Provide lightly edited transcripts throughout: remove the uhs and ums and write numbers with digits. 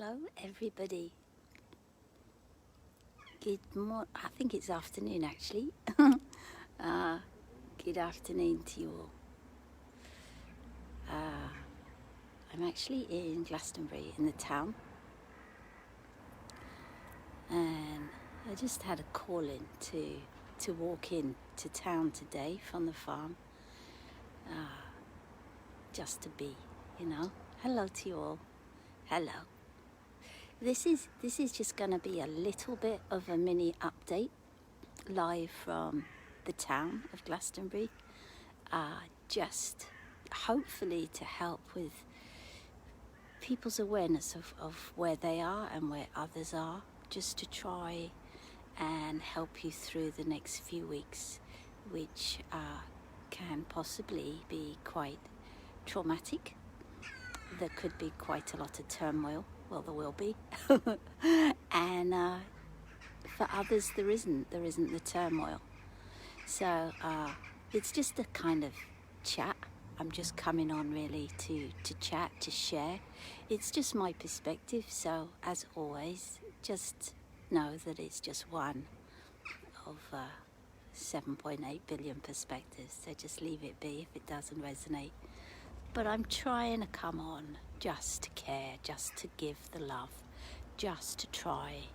Hello, everybody. Good morning. I think it's afternoon, actually. Good afternoon to you all. I'm actually in Glastonbury, in the town, and I just had a call in to walk in to town today from the farm, just to be, Hello to you all. Hello. This is just going to be a little bit of a mini update live from the town of Glastonbury, just hopefully to help with people's awareness of where they are and where others are, just to try and help you through the next few weeks, which can possibly be quite traumatic. There could be quite a lot of turmoil. Well, there will be. And for others, there isn't the turmoil. So it's just a kind of chat. I'm just coming on really to chat, to share. It's just my perspective. So as always, just know that it's just one of 7.8 billion perspectives. So just leave it be if it doesn't resonate. But I'm trying to come on just to care, just to give the love, just to try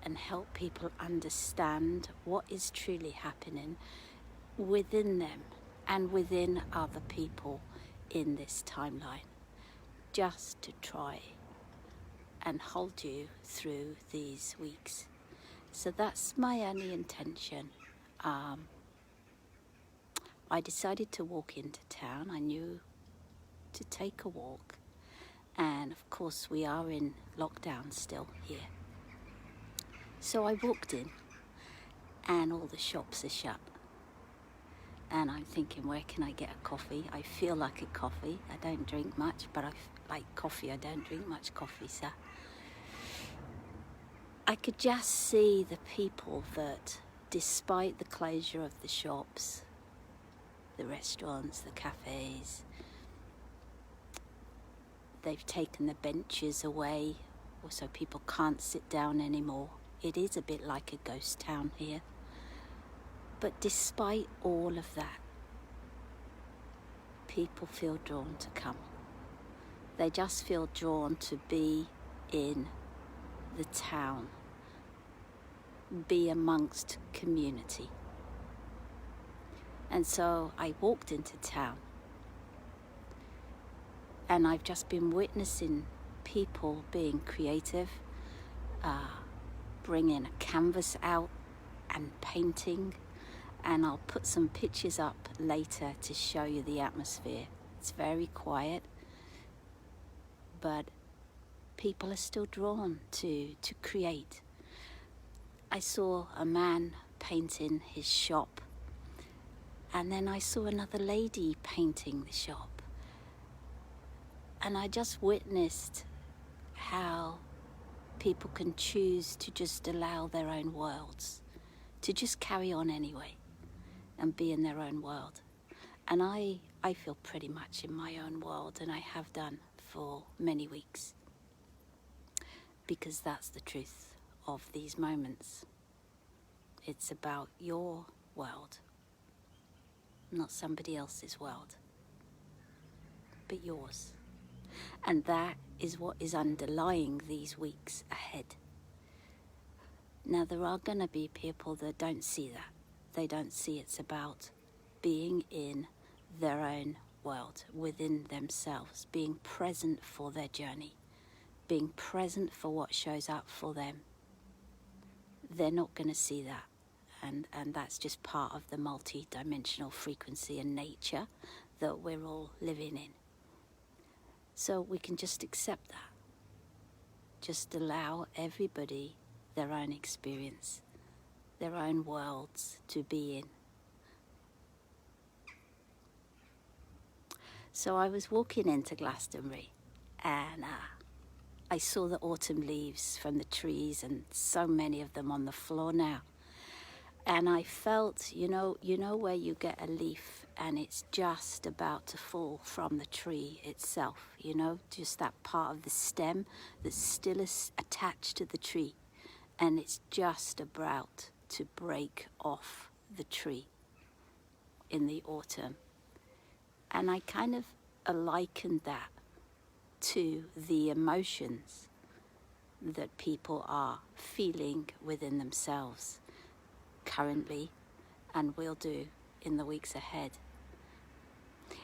and help people understand what is truly happening within them and within other people in this timeline. Just to try and hold you through these weeks. So that's my only intention. I decided to walk into town. I knew to take a walk, and of course we are in lockdown still here. So I walked in and all the shops are shut, and I'm thinking, where can I get a coffee? I feel like a coffee. I don't drink much, but I like coffee. I don't drink much coffee, so I could just see the people that, despite the closure of the shops, the restaurants, the cafes, they've taken the benches away, so people can't sit down anymore. It is a bit like a ghost town here. But despite all of that, people feel drawn to come. They just feel drawn to be in the town, be amongst community. And so I walked into town, and I've just been witnessing people being creative, bringing a canvas out and painting. And I'll put some pictures up later to show you the atmosphere. It's very quiet, but people are still drawn to create. I saw a man painting his shop, and then I saw another lady painting the shop. And I just witnessed how people can choose to just allow their own worlds to just carry on anyway and be in their own world. And I feel pretty much in my own world, and I have done for many weeks, because that's the truth of these moments. It's about your world, not somebody else's world, but yours. And that is what is underlying these weeks ahead. Now, there are going to be people that don't see that. They don't see it's about being in their own world, within themselves, being present for their journey, being present for what shows up for them. They're not going to see that. And that's just part of the multi-dimensional frequency and nature that we're all living in. So we can just accept that. Just allow everybody their own experience, their own worlds to be in. So I was walking into Glastonbury, and I saw the autumn leaves from the trees, and so many of them on the floor now. And I felt, you know where you get a leaf and it's just about to fall from the tree itself, just that part of the stem that's still attached to the tree, and it's just about to break off the tree in the autumn. And I kind of likened that to the emotions that people are feeling within themselves currently and will do in the weeks ahead.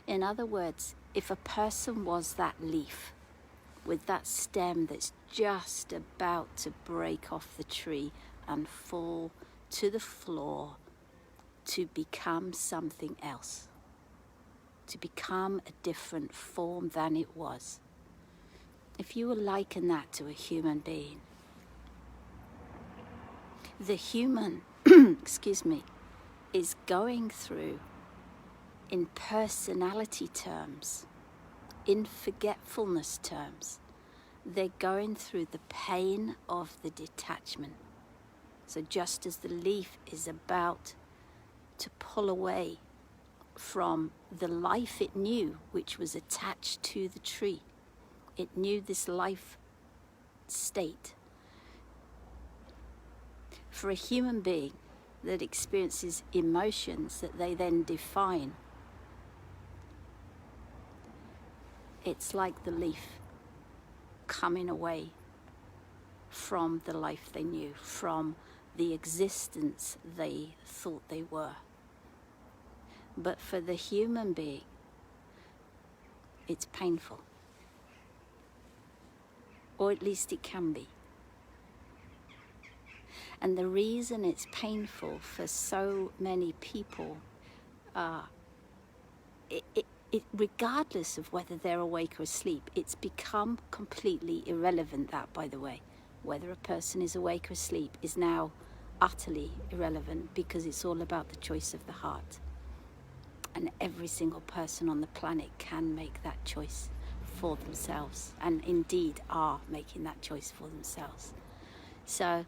In other words, if a person was that leaf with that stem that's just about to break off the tree and fall to the floor to become something else, to become a different form than it was. If you were liken that to a human being, the human, excuse me, is going through, in personality terms, in forgetfulness terms, they're going through the pain of the detachment. So just as the leaf is about to pull away from the life it knew, which was attached to the tree, it knew this life state. For a human being that experiences emotions that they then define, it's like the leaf coming away from the life they knew, from the existence they thought they were. But for the human being, it's painful. Or at least it can be. And the reason it's painful for so many people, regardless of whether they're awake or asleep, it's become completely irrelevant, that, by the way. Whether a person is awake or asleep is now utterly irrelevant, because it's all about the choice of the heart. And every single person on the planet can make that choice for themselves, and indeed are making that choice for themselves. So,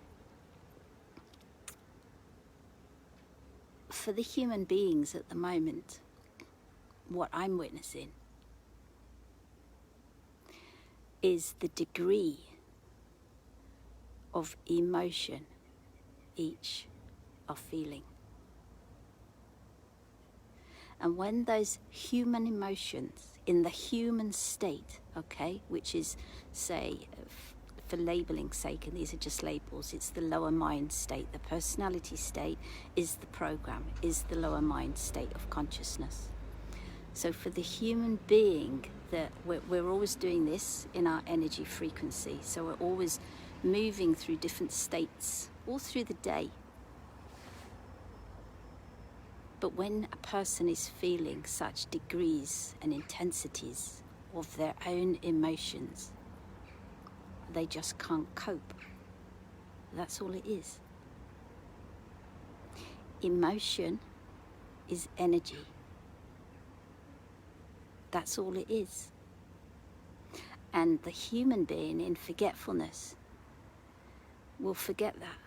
for the human beings at the moment, what I'm witnessing is the degree of emotion each are feeling. And when those human emotions in the human state, okay, which is, say, for labeling's sake, and these are just labels, it's the lower mind state. The personality state is the program, is the lower mind state of consciousness. So for the human being, that we're always doing this in our energy frequency. So we're always moving through different states all through the day. But when a person is feeling such degrees and intensities of their own emotions, they just can't cope. That's all it is. Emotion is energy. That's all it is. And the human being in forgetfulness will forget that.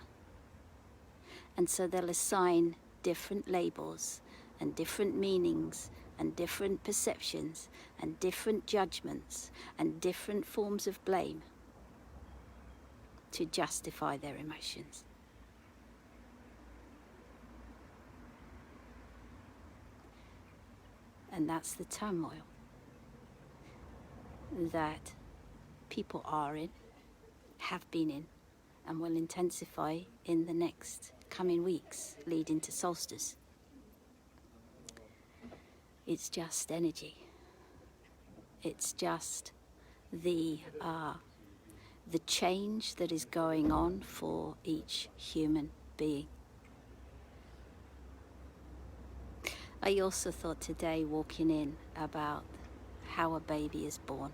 And so they'll assign different labels and different meanings and different perceptions and different judgments and different forms of blame to justify their emotions. And that's the turmoil that people are in, have been in, and will intensify in the next coming weeks leading to solstice. It's just energy. It's just the change that is going on for each human being. I also thought today, walking in, about how a baby is born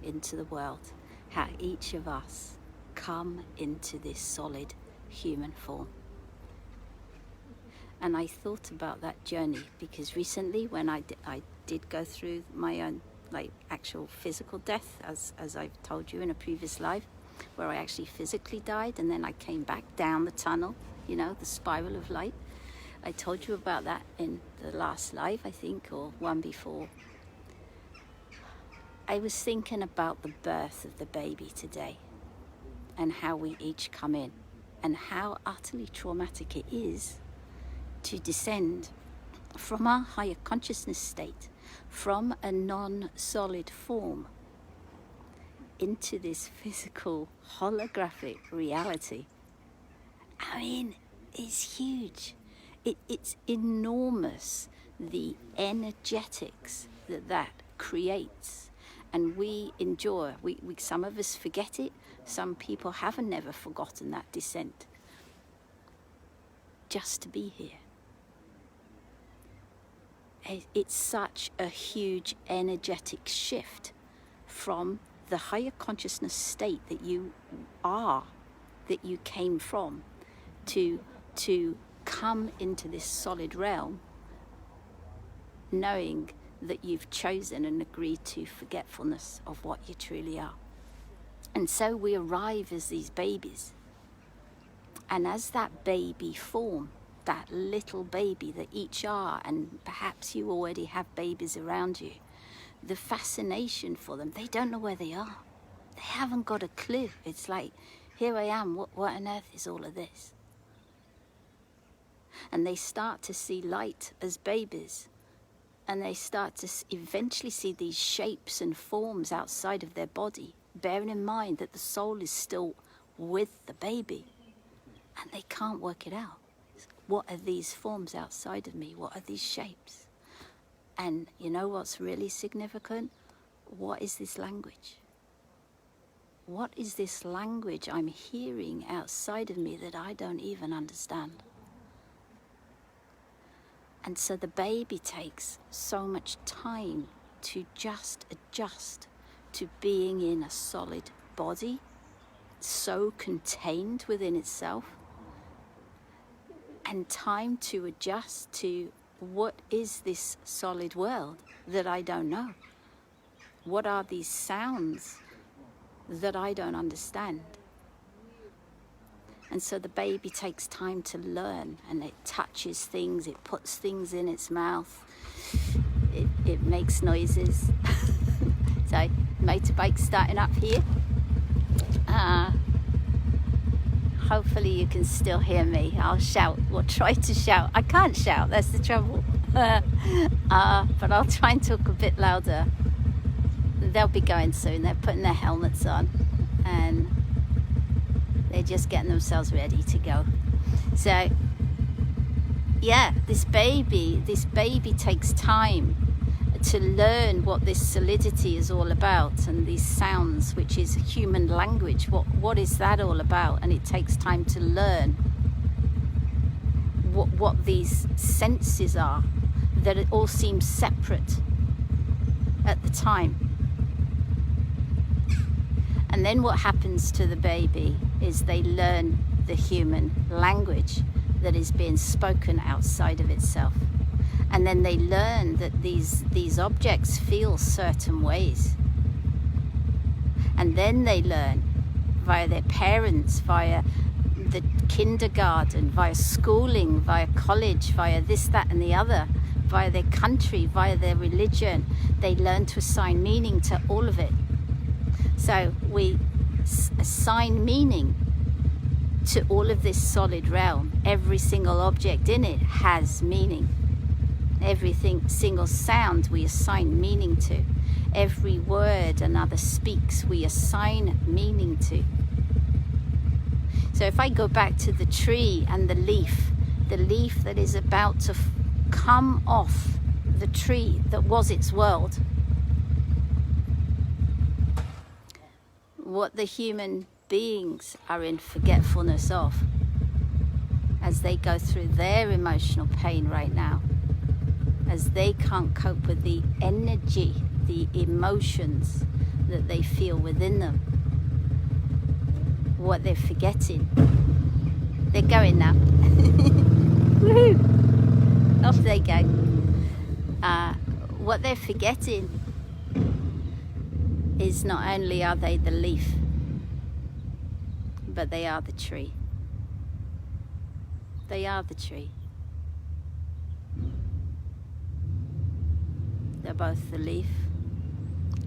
into the world, how each of us come into this solid human form. And I thought about that journey because recently, when I did go through my own actual physical death, as I've told you in a previous life, where I actually physically died, and then I came back down the tunnel you know, the spiral of light. I told you about that in the last live, I think, or one before. I was thinking about the birth of the baby today and how we each come in and how utterly traumatic it is to descend from our higher consciousness state, from a non-solid form into this physical holographic reality. I mean, it's huge. It's enormous, the energetics that creates. And we endure. Some of us forget it. Some people haven't never forgotten that descent. Just to be here. It's such a huge energetic shift from the higher consciousness state that you are, that you came from, to come into this solid realm, knowing that you've chosen and agreed to forgetfulness of what you truly are. And so we arrive as these babies. And as that baby form, that little baby that each are, and perhaps you already have babies around you, the fascination for them, they don't know where they are. They haven't got a clue. It's like, here I am, what on earth is all of this? And they start to see light as babies. And they start to eventually see these shapes and forms outside of their body, bearing in mind that the soul is still with the baby. And they can't work it out. What are these forms outside of me? What are these shapes? And you know what's really significant? What is this language? What is this language I'm hearing outside of me that I don't even understand? And so the baby takes so much time to just adjust to being in a solid body, so contained within itself, and time to adjust to what is this solid world that I don't know? What are these sounds that I don't understand? And so the baby takes time to learn, and it touches things, it puts things in its mouth, it makes noises. So, motorbike starting up here. Hopefully you can still hear me. I'll shout, or try to shout. I can't shout, that's the trouble. But I'll try and talk a bit louder. They'll be going soon. They're putting their helmets on, and they're just getting themselves ready to go. So, yeah, this baby takes time to learn what this solidity is all about, and these sounds, which is human language. What is that all about? And it takes time to learn what these senses are, that it all seems separate at the time. And then what happens to the baby is they learn the human language that is being spoken outside of itself. And then they learn that these objects feel certain ways. And then they learn via their parents, via the kindergarten, via schooling, via college, via this, that and the other, via their country, via their religion. They learn to assign meaning to all of it. So we assign meaning to all of this solid realm. Every single object in it has meaning. Every single sound we assign meaning to. Every word another speaks, we assign meaning to. So if I go back to the tree and the leaf that is about to come off the tree that was its world, what the human beings are in forgetfulness of as they go through their emotional pain right now, as they can't cope with the energy, the emotions that they feel within them. What they're forgetting. They're going now. Woohoo! Off they go. What they're forgetting is not only are they the leaf, but they are the tree. They are the tree. They're both the leaf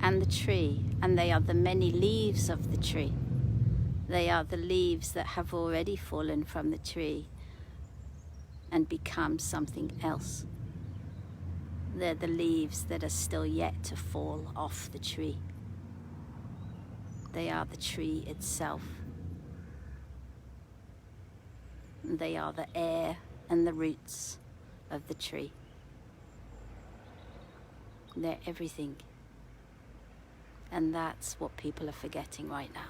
and the tree, and they are the many leaves of the tree. They are the leaves that have already fallen from the tree and become something else. They're the leaves that are still yet to fall off the tree. They are the tree itself. They are the air and the roots of the tree. They're everything. And that's what people are forgetting right now,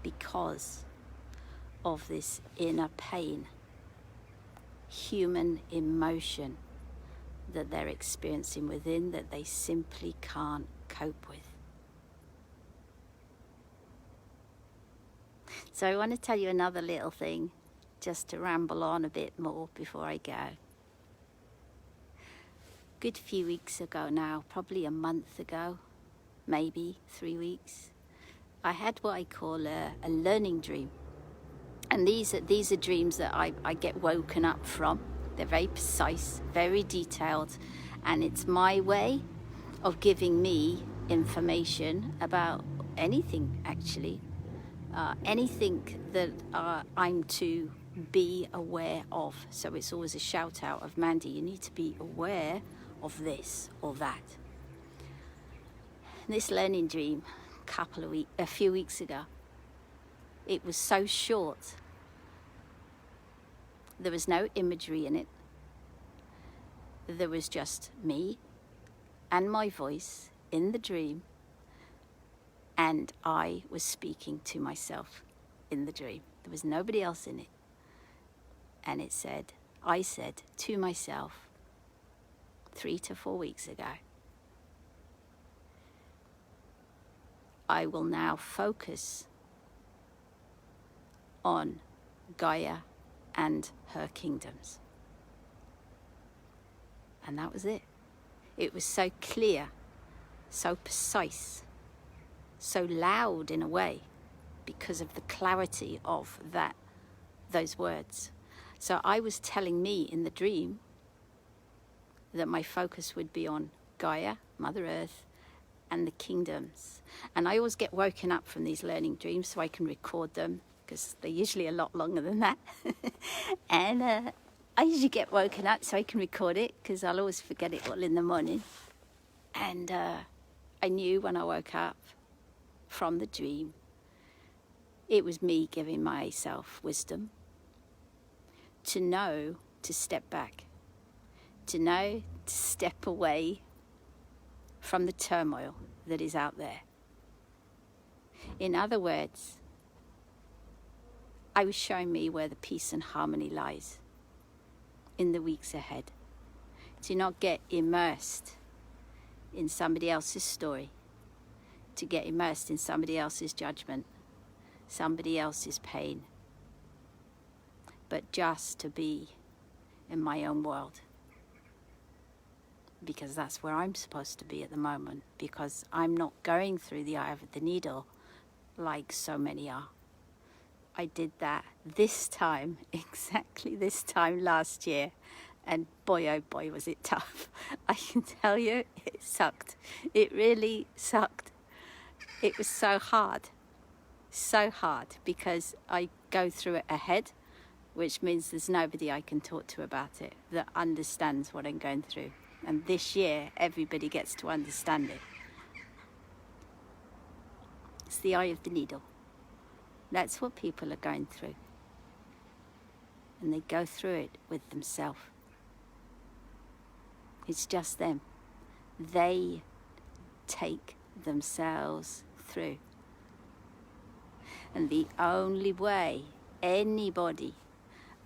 because of this inner pain, human emotion that they're experiencing within that they simply can't cope with. So I want to tell you another little thing, just to ramble on a bit more before I go. Good few weeks ago now, probably a month ago, maybe 3 weeks, I had what I call a learning dream. And these are dreams that I get woken up from. They're very precise, very detailed, and it's my way of giving me information about anything, actually. Anything that I'm to be aware of. So it's always a shout out of, Mandy, you need to be aware of this or that. This learning dream a few weeks ago, it was so short. There was no imagery in it. There was just me and my voice in the dream, and I was speaking to myself in the dream. There was nobody else in it. And I said to myself 3 to 4 weeks ago, I will now focus on Gaia and her kingdoms. And that was it. It was so clear, so precise, so loud in a way, because of the clarity of those words. So I was telling me in the dream that my focus would be on Gaia, Mother Earth, and the kingdoms. And I always get woken up from these learning dreams so I can record them, because they're usually a lot longer than that. And I usually get woken up so I can record it, because I'll always forget it all in the morning. And I knew when I woke up from the dream, it was me giving myself wisdom to know to step back, to know to step away from the turmoil that is out there. In other words, I was showing me where the peace and harmony lies in the weeks ahead. To not get immersed in somebody else's story, to get immersed in somebody else's judgment, somebody else's pain, but just to be in my own world. Because that's where I'm supposed to be at the moment, because I'm not going through the eye of the needle like so many are. I did that this time, exactly this time last year, and boy oh boy was it tough. I can tell you, it sucked. It really sucked. It was so hard, because I go through it ahead, which means there's nobody I can talk to about it that understands what I'm going through. And this year, everybody gets to understand it. It's the eye of the needle. That's what people are going through. And they go through it with themselves. It's just them. They take themselves through. And the only way anybody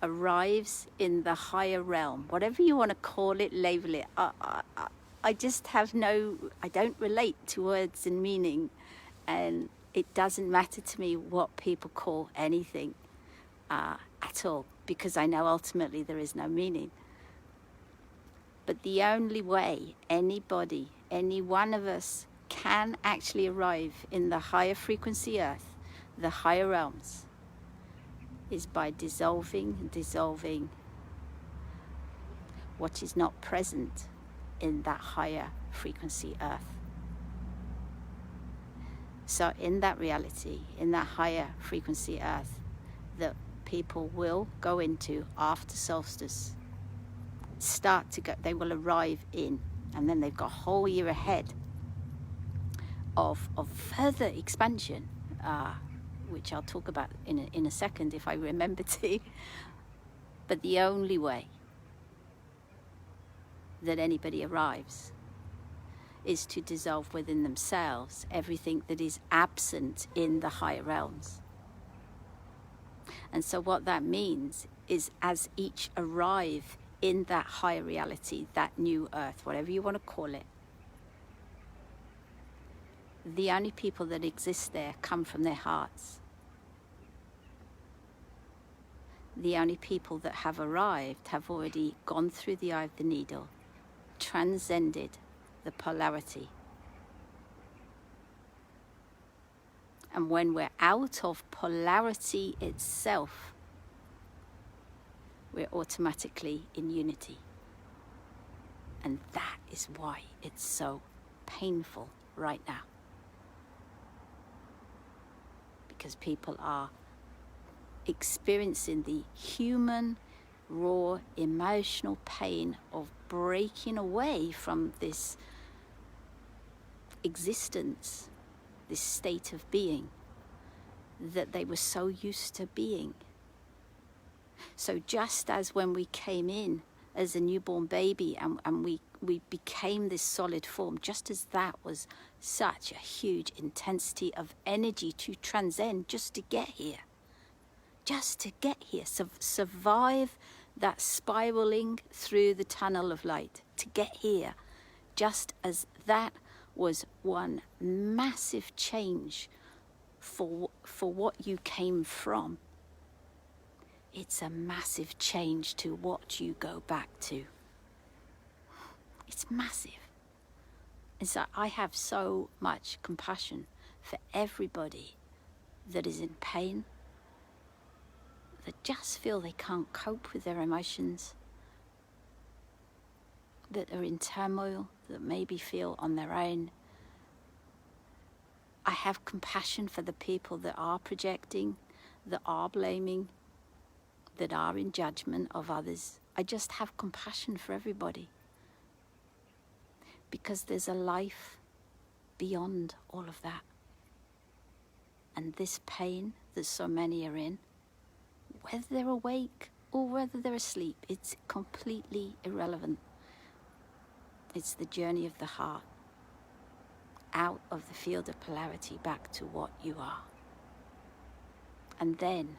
arrives in the higher realm, whatever you want to call it, label it, I just have I don't relate to words and meaning, and it doesn't matter to me what people call anything at all, because I know ultimately there is no meaning. But the only way anybody, any one of us, can actually arrive in the higher frequency earth, the higher realms, is by dissolving what is not present in that higher frequency earth. So in that reality, in that higher frequency earth that people will go into after solstice, they will arrive in, and then they've got a whole year ahead of further expansion, which I'll talk about in a second if I remember to. But the only way that anybody arrives is to dissolve within themselves everything that is absent in the higher realms. And so what that means is, as each arrive in that higher reality, that new earth, whatever you want to call it, the only people that exist there come from their hearts. The only people that have arrived have already gone through the eye of the needle, transcended the polarity. And when we're out of polarity itself, we're automatically in unity. And that is why it's so painful right now. Because people are experiencing the human, raw, emotional pain of breaking away from this existence, this state of being that they were so used to being. So just as when we came in as a newborn baby and we became this solid form, just as that was such a huge intensity of energy to transcend just to get here, survive that spiraling through the tunnel of light, to get here, just as that was one massive change for what you came from. It's a massive change to what you go back to. It's massive. And so I have so much compassion for everybody that is in pain, that just feel they can't cope with their emotions, that are in turmoil, that maybe feel on their own. I have compassion for the people that are projecting, that are blaming, that are in judgment of others. I just have compassion for everybody. Because there's a life beyond all of that. And this pain that so many are in, whether they're awake or whether they're asleep, it's completely irrelevant. It's the journey of the heart, out of the field of polarity back to what you are. And then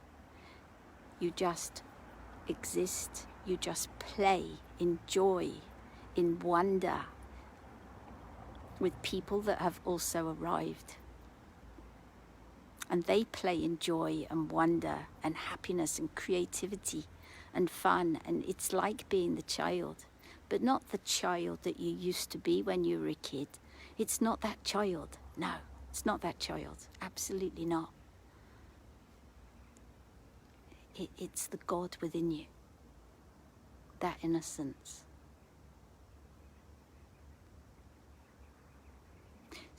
you just exist, you just play in joy, in wonder, with people that have also arrived. And they play in joy and wonder and happiness and creativity and fun. And it's like being the child, but not the child that you used to be when you were a kid. It's not that child. No, it's not that child. Absolutely not. It's the God within you. That innocence.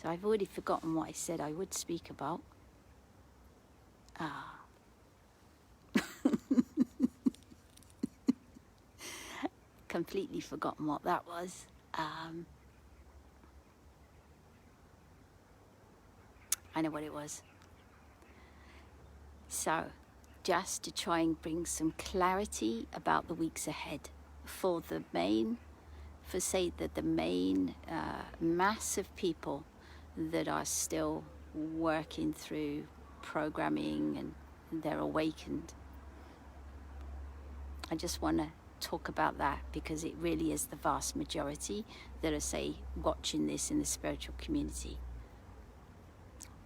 So I've already forgotten what I said I would speak about. Completely forgotten what that was. I know what it was. So, just to try and bring some clarity about the weeks ahead for the main mass of people that are still working through programming and they're awakened. I just want to talk about that because it really is the vast majority that are, say, watching this in the spiritual community.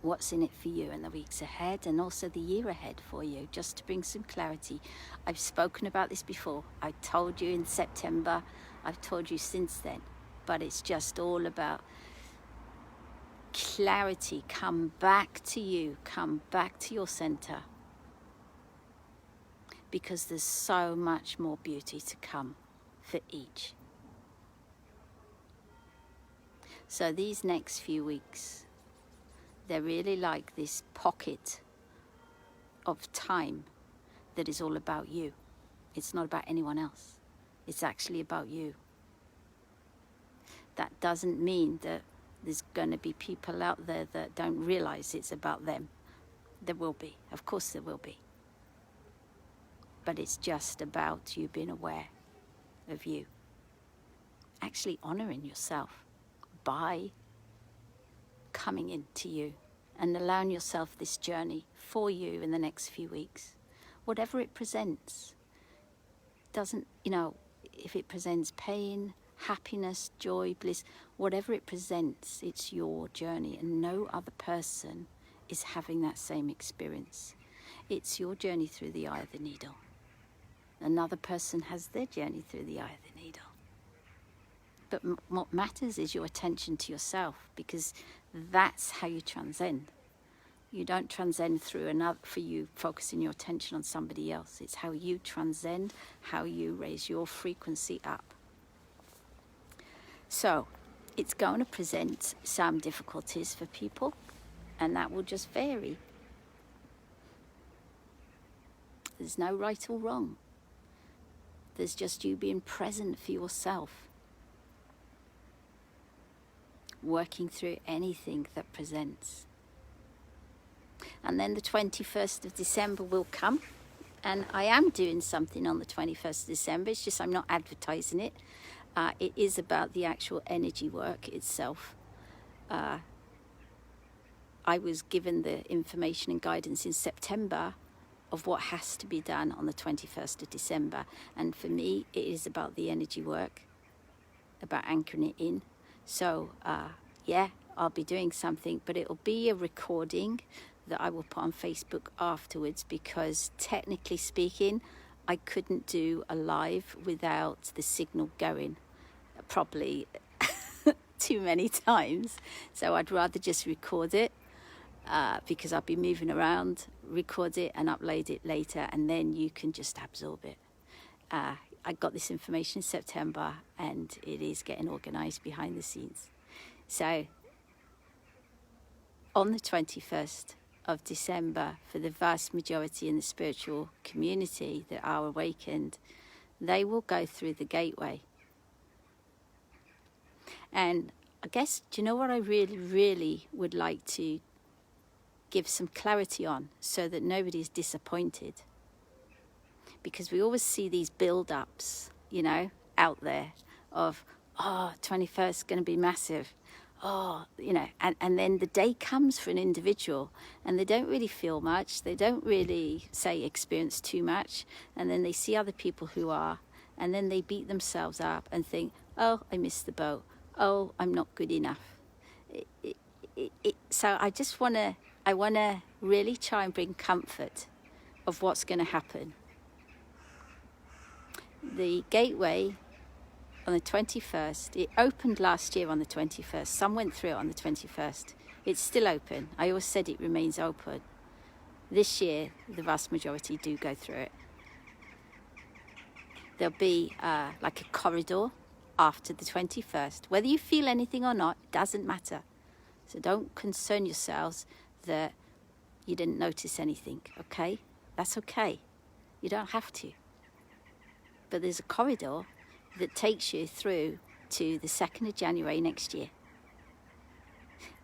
What's in it for you in the weeks ahead and also the year ahead for you, just to bring some clarity. I've spoken about this before. I told you in September, I've told you since then, but it's just all about clarity. Come back to you, come back to your center. because there's so much more beauty to come for each. So these next few weeks, they're really like this pocket of time that is all about you. It's not about anyone else. It's actually about you. That doesn't mean that there's going to be people out there that don't realize it's about them. There will be. Of course there will be. But it's just about you being aware of you. Actually honoring yourself by coming into you and allowing yourself this journey for you in the next few weeks. Whatever it presents. Doesn't, if it presents pain, happiness, joy, bliss, whatever it presents, it's your journey, and no other person is having that same experience. It's your journey through the eye of the needle. Another person has their journey through the eye of the needle. But what matters is your attention to yourself, because that's how you transcend. You don't transcend through another, for you focusing your attention on somebody else. It's how you transcend, how you raise your frequency up. So it's going to present some difficulties for people, and that will just vary. There's no right or wrong. There's just you being present for yourself, working through anything that presents. And then the 21st of December will come, and I am doing something on the 21st of December. It's just I'm not advertising it. It is about the actual energy work itself. I was given the information and guidance in September of what has to be done on the 21st of December. And for me, it is about the energy work, about anchoring it in. So, I'll be doing something, but it'll be a recording that I will put on Facebook afterwards, because technically speaking, I couldn't do a live without the signal going properly too many times. So I'd rather just record it, because I'll be moving around, record it and upload it later, and then you can just absorb it. I got this information in September, and it is getting organised behind the scenes. So on the 21st of December, for the vast majority in the spiritual community that are awakened, they will go through the gateway. And I guess, do you know what I really, really would like to give some clarity on, so that nobody's disappointed? Because we always see these build-ups, out there of, 21st is going to be massive. And then the day comes for an individual, and they don't really feel much. They don't really, experience too much. And then they see other people who are, and then they beat themselves up and think, oh, I missed the boat. Oh, I'm not good enough. So I want to really try and bring comfort of what's going to happen. The gateway on the 21st, it opened last year on the 21st. Some went through it on the 21st. It's still open. I always said it remains open. This year, the vast majority do go through it. There'll be like a corridor after the 21st. Whether you feel anything or not, doesn't matter. So don't concern yourselves that you didn't notice anything, okay? That's okay. You don't have to. But there's a corridor that takes you through to the 2nd of January next year.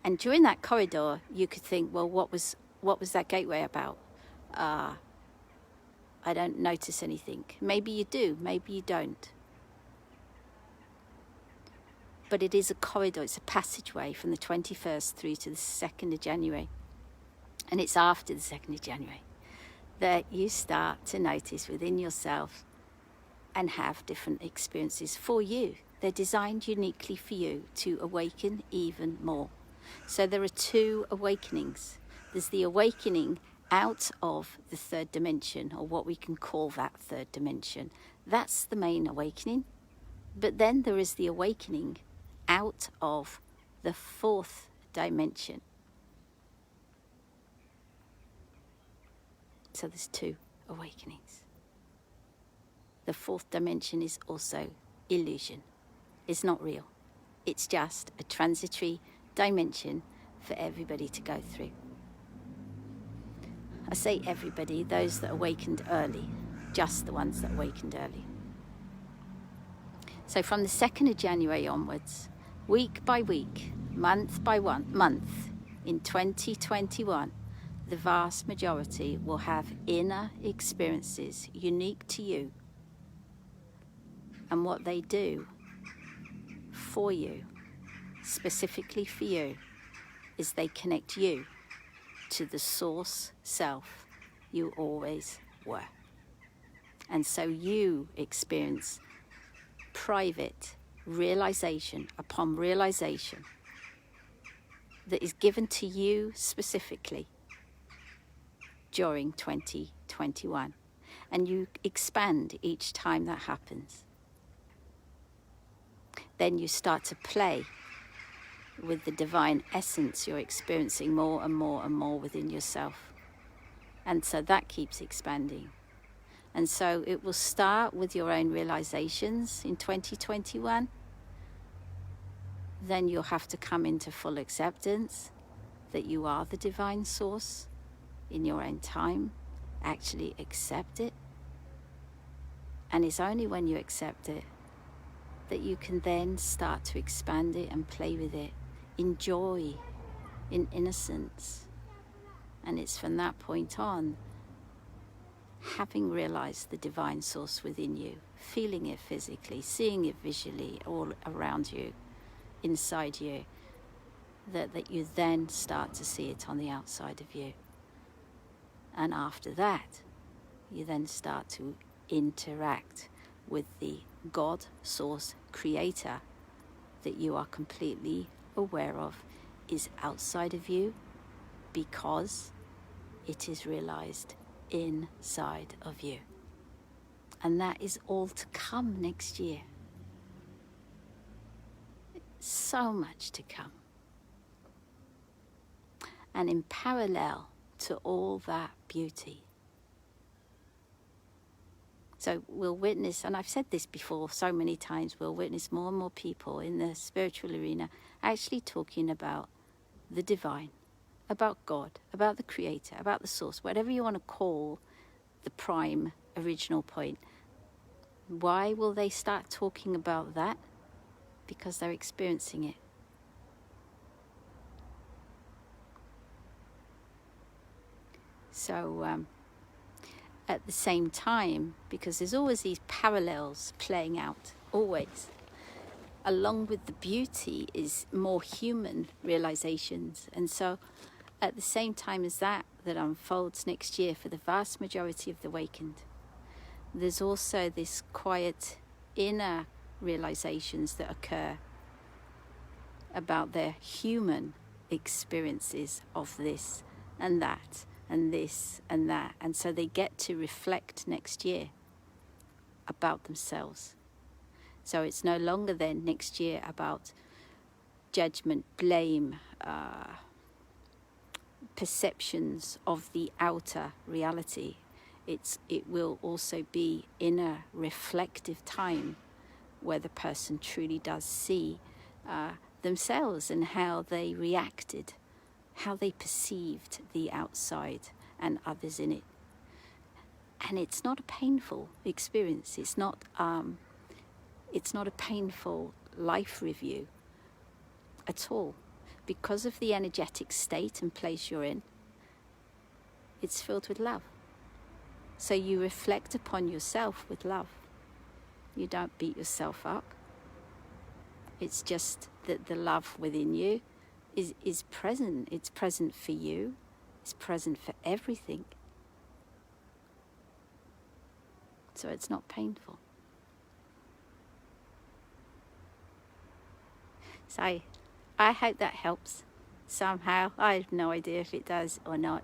And during that corridor, you could think, well, what was that gateway about? I don't notice anything. Maybe you do, maybe you don't. But it is a corridor, it's a passageway from the 21st through to the 2nd of January. And it's after the 2nd of January that you start to notice within yourself and have different experiences for you. They're designed uniquely for you to awaken even more. So there are two awakenings. There's the awakening out of the third dimension, or what we can call that third dimension. That's the main awakening. But then there is the awakening out of the fourth dimension. So there's two awakenings. the fourth dimension is also illusion. It's not real. It's just a transitory dimension for everybody to go through. I say everybody, those that awakened early, just the ones that awakened early. So from the 2nd of January onwards, week by week, month by month, in 2021, the vast majority will have inner experiences unique to you. And what they do for you, specifically for you, is they connect you to the source self you always were. And so you experience private realization upon realization that is given to you specifically during 2021. And you expand each time that happens. Then you start to play with the divine essence you're experiencing more and more and more within yourself. And so that keeps expanding. And so it will start with your own realizations in 2021. Then you'll have to come into full acceptance that you are the divine source in your own time. Actually accept it. And it's only when you accept it that you can then start to expand it and play with it in joy, in innocence. And it's from that point on, having realized the divine source within you, feeling it physically, seeing it visually all around you, inside you, that you then start to see it on the outside of you. And after that, you then start to interact with the God, source, creator that you are completely aware of is outside of you because it is realized inside of you. And that is all to come next year. So much to come. And in parallel to all that beauty. So we'll witness, and I've said this before so many times, we'll witness more and more people in the spiritual arena actually talking about the divine, about God, about the creator, about the source, whatever you want to call the prime original point. Why will they start talking about that? Because they're experiencing it. So at the same time, because there's always these parallels playing out, always, along with the beauty is more human realizations. And so at the same time as that unfolds next year for the vast majority of the awakened, there's also this quiet inner realizations that occur about their human experiences of this and that and this and that. And so they get to reflect next year about themselves. So it's no longer then next year about judgment, blame, perceptions of the outer reality. It will also be inner reflective time where the person truly does see themselves and how they reacted, how they perceived the outside and others in it. And it's not a painful experience. It's not a painful life review at all. Because of the energetic state and place you're in, it's filled with love. So you reflect upon yourself with love. You don't beat yourself up. It's just that the love within you is present. It's present for you. It's present for everything. So it's not painful. So I hope that helps somehow. I have no idea if it does or not.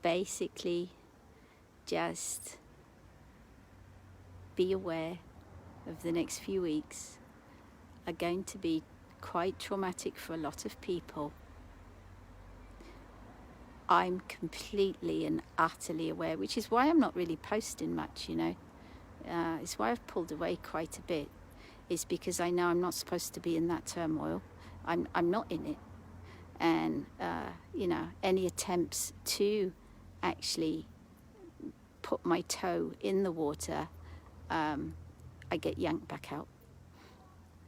Basically, just be aware of the next few weeks are going to be quite traumatic for a lot of people. I'm completely and utterly aware, which is why I'm not really posting much, it's why I've pulled away quite a bit, is because I know I'm not supposed to be in that turmoil. I'm not in it. And, any attempts to actually put my toe in the water, I get yanked back out.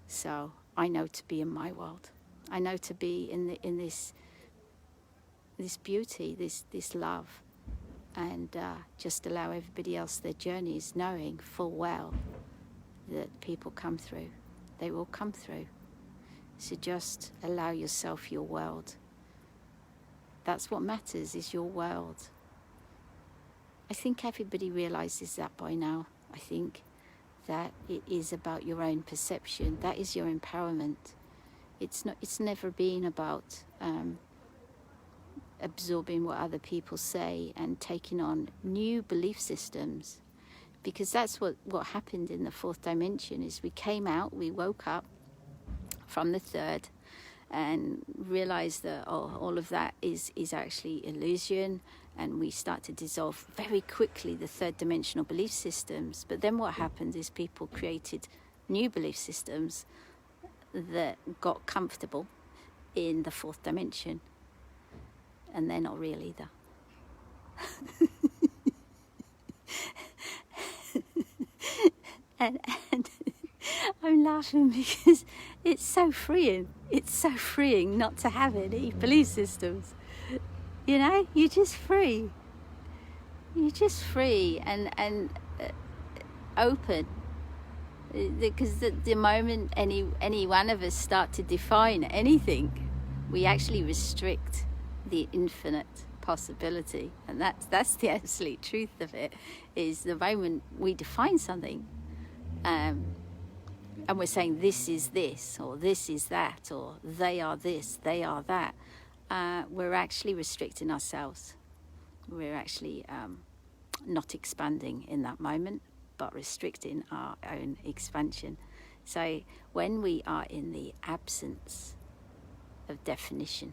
So I know to be in my world. I know to be in this beauty, this love, and just allow everybody else their journeys, knowing full well that people come through. They will come through. So just allow yourself your world. That's what matters, is your world. I think everybody realizes that by now. I think that it is about your own perception. That is your empowerment. It's never been about absorbing what other people say and taking on new belief systems, because that's what happened in the fourth dimension. Is we came out, we woke up from the third and realized that all of that is actually illusion, and we start to dissolve very quickly the third dimensional belief systems. But then what happened is people created new belief systems that got comfortable in the fourth dimension, and they're not real either. and I'm laughing because it's so freeing. It's so freeing not to have any belief systems. You're just free. You're just free and open. Because the moment any one of us start to define anything, we actually restrict the infinite possibility. And that's the absolute truth of it, is the moment we define something, and we're saying this is this, or this is that, or they are this, they are that, we're actually restricting ourselves. We're actually not expanding in that moment, but restricting our own expansion. So when we are in the absence of definition,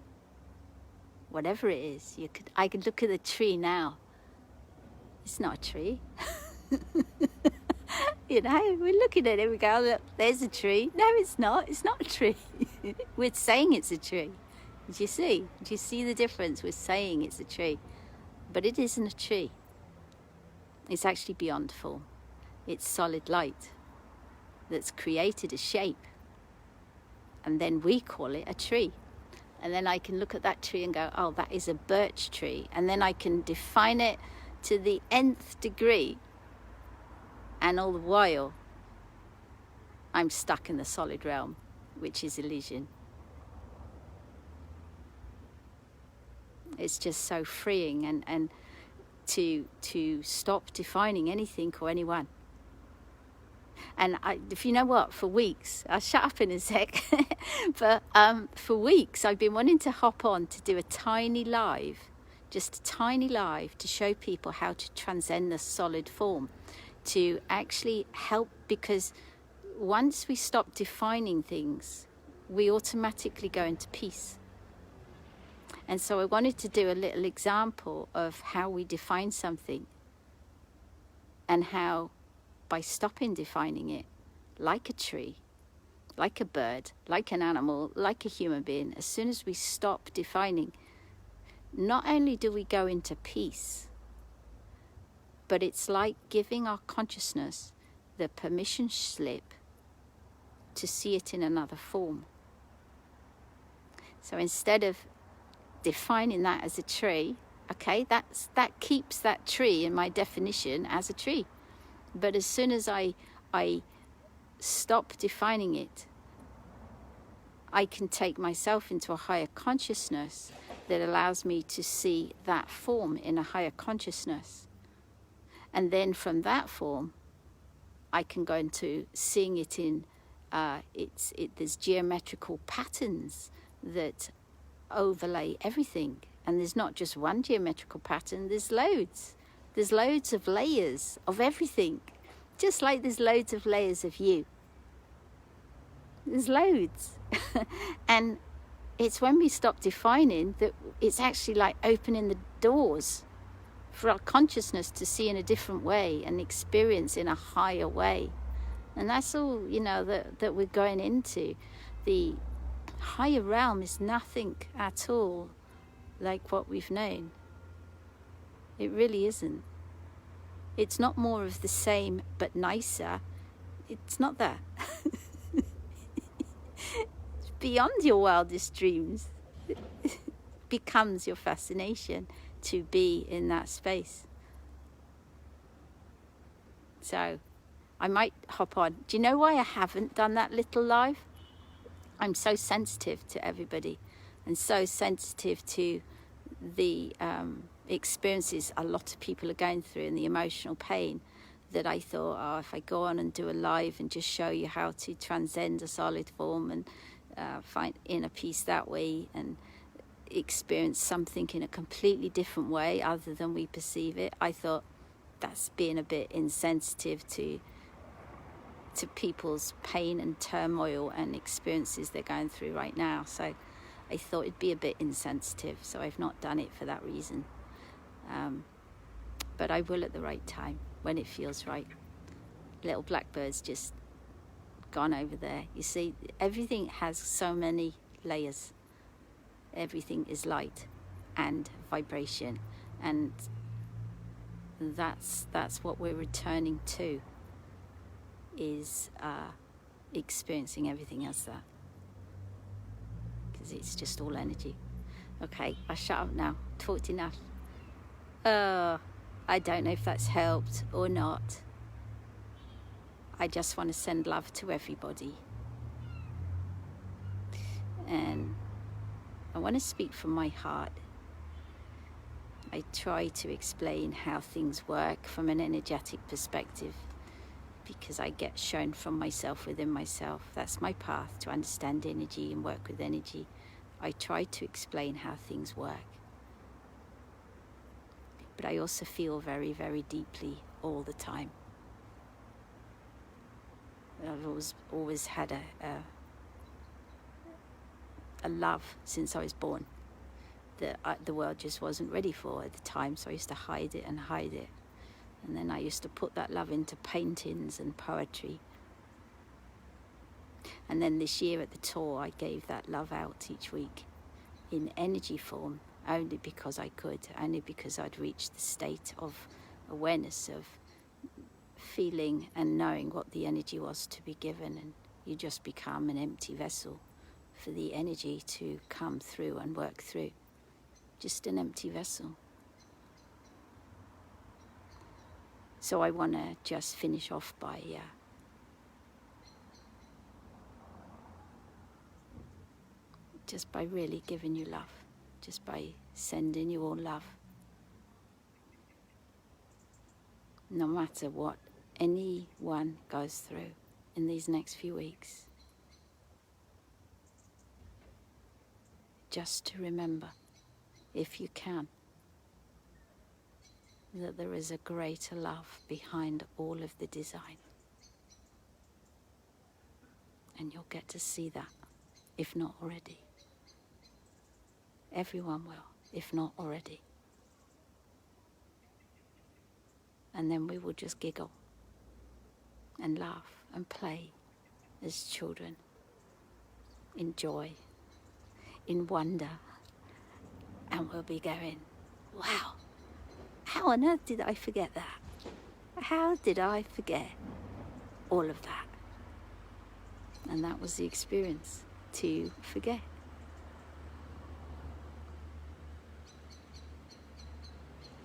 whatever it is, I could look at the tree now. It's not a tree. We're looking at it, we go, look, there's a tree. No, it's not. It's not a tree. We're saying it's a tree. Do you see? Do you see the difference? We're saying it's a tree, but it isn't a tree. It's actually beyond form. It's solid light that's created a shape, and then we call it a tree. And then I can look at that tree and go, oh, that is a birch tree. And then I can define it to the nth degree. And all the while, I'm stuck in the solid realm, which is illusion. It's just so freeing, and to stop defining anything or anyone. And if you know what, for weeks, I'll shut up in a sec, but for weeks I've been wanting to hop on to do a tiny live, just a tiny live, to show people how to transcend the solid form, to actually help, because once we stop defining things, we automatically go into peace. And so I wanted to do a little example of how we define something, and how by stopping defining it, like a tree, like a bird, like an animal, like a human being, as soon as we stop defining, not only do we go into peace, but it's like giving our consciousness the permission slip to see it in another form. So instead of defining that as a tree, okay, that keeps that tree in my definition as a tree. But as soon as I stop defining it, I can take myself into a higher consciousness that allows me to see that form in a higher consciousness. And then from that form, I can go into seeing it in, there's geometrical patterns that overlay everything. And there's not just one geometrical pattern, there's loads. There's loads of layers of everything, just like there's loads of layers of you. There's loads. And it's when we stop defining that it's actually like opening the doors for our consciousness to see in a different way and experience in a higher way. And that's all, that we're going into. The higher realm is nothing at all like what we've known. It really isn't. It's not more of the same but nicer. It's not that. It's beyond your wildest dreams. It becomes your fascination to be in that space. So I might hop on. Do you know why I haven't done that little live? I'm so sensitive to everybody and so sensitive to the experiences a lot of people are going through and the emotional pain, that I thought, if I go on and do a live and just show you how to transcend a solid form and find inner peace that way and experience something in a completely different way other than we perceive it, I thought that's being a bit insensitive to people's pain and turmoil and experiences they're going through right now. So I thought it'd be a bit insensitive, so I've not done it for that reason. But I will at the right time, when it feels right. Little blackbird's just gone over there. You see, everything has so many layers. Everything is light and vibration, and that's what we're returning to, is experiencing everything as that, because it's just all energy. Okay, I'll shut up now. Talked enough. I don't know if that's helped or not. I just want to send love to everybody. And I want to speak from my heart. I try to explain how things work from an energetic perspective, because I get shown from myself within myself. That's my path to understand energy and work with energy. I try to explain how things work. But I also feel very, very deeply all the time. I've always had a love since I was born that the world just wasn't ready for at the time, so I used to hide it. And then I used to put that love into paintings and poetry. And then this year at the tour, I gave that love out each week in energy form, only because I could, only because I'd reached the state of awareness of feeling and knowing what the energy was to be given. And you just become an empty vessel for the energy to come through and work through. Just an empty vessel. So I want to just finish off by just by really giving you love, just by sending you all love. No matter what anyone goes through in these next few weeks, just to remember, if you can, that there is a greater love behind all of the design. And you'll get to see that, if not already. Everyone will, if not already. And then we will just giggle and laugh and play as children, in joy, in wonder. And we'll be going, wow, how on earth did I forget that? How did I forget all of that? And that was the experience, to forget.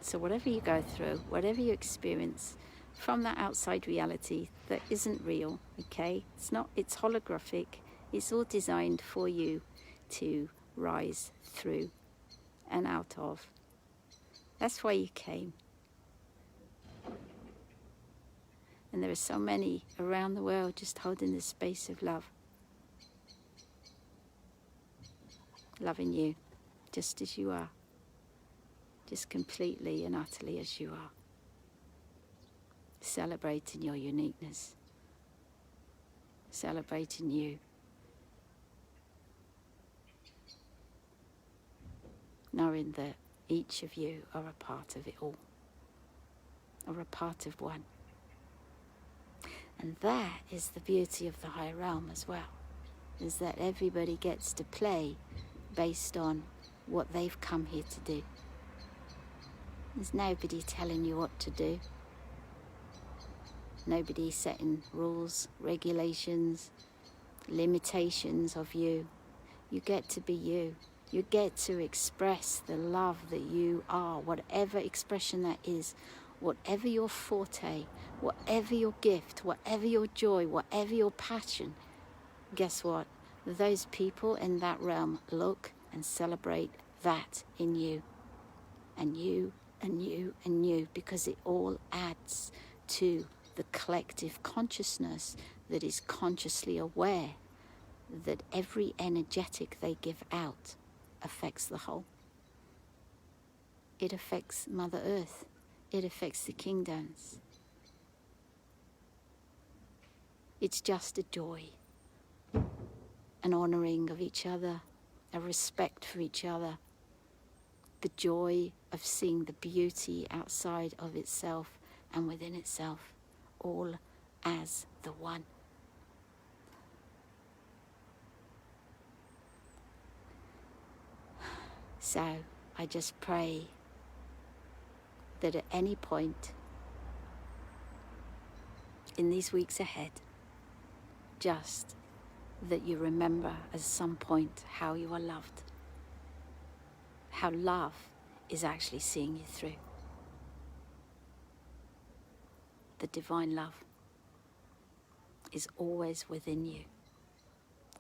So whatever you go through, whatever you experience from that outside reality that isn't real, okay? It's holographic. It's all designed for you to rise through and out of. That's why you came. And there are so many around the world just holding this space of love. Loving you just as you are. Just completely and utterly as you are. Celebrating your uniqueness. Celebrating you. knowing that each of you are a part of it all, are a part of one. And that is the beauty of the higher realm as well, is that everybody gets to play based on what they've come here to do. There's nobody telling you what to do. Nobody setting rules, regulations, limitations of you. You get to be you. You get to express the love that you are, whatever expression that is, whatever your forte, whatever your gift, whatever your joy, whatever your passion. Guess what? Those people in that realm look and celebrate that in you, and you, and you, and you, because it all adds to the collective consciousness that is consciously aware that every energetic they give out affects the whole. It affects Mother Earth. It affects the kingdoms. It's just a joy, an honouring of each other, a respect for each other, the joy of seeing the beauty outside of itself and within itself, all as the one. So I just pray that at any point in these weeks ahead, just that you remember at some point how you are loved, how love is actually seeing you through. The divine love is always within you.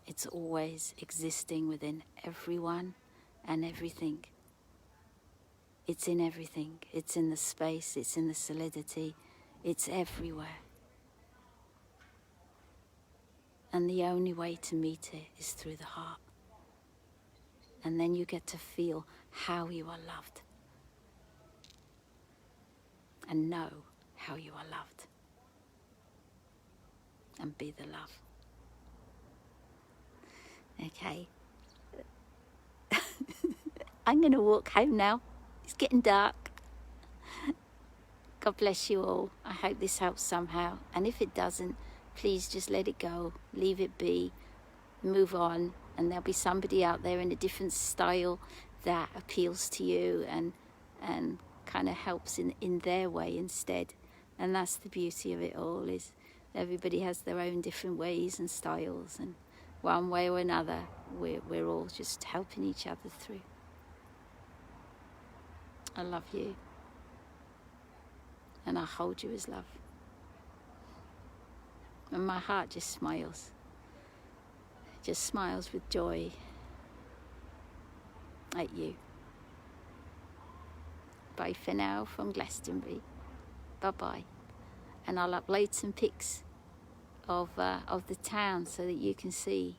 It's always existing within everyone and everything. It's in everything. It's in the space, it's in the solidity, it's everywhere. And the only way to meet it is through the heart. And then you get to feel how you are loved. And know how you are loved. And be the love. Okay. I'm going to walk home now. It's getting dark. God bless you all. I hope this helps somehow. And if it doesn't, please just let it go. Leave it be. Move on. And there'll be somebody out there in a different style that appeals to you and kind of helps in their way instead. And that's the beauty of it all, is everybody has their own different ways and styles. And one way or another, we're all just helping each other through. I love you. And I hold you as love. And my heart just smiles. It just smiles with joy at you. Bye for now from Glastonbury. Bye-bye. And I'll upload some pics of the town so that you can see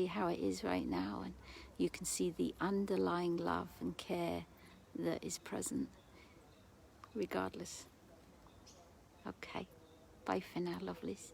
how it is right now, and you can see the underlying love and care that is present regardless. Okay, bye for now, lovelies.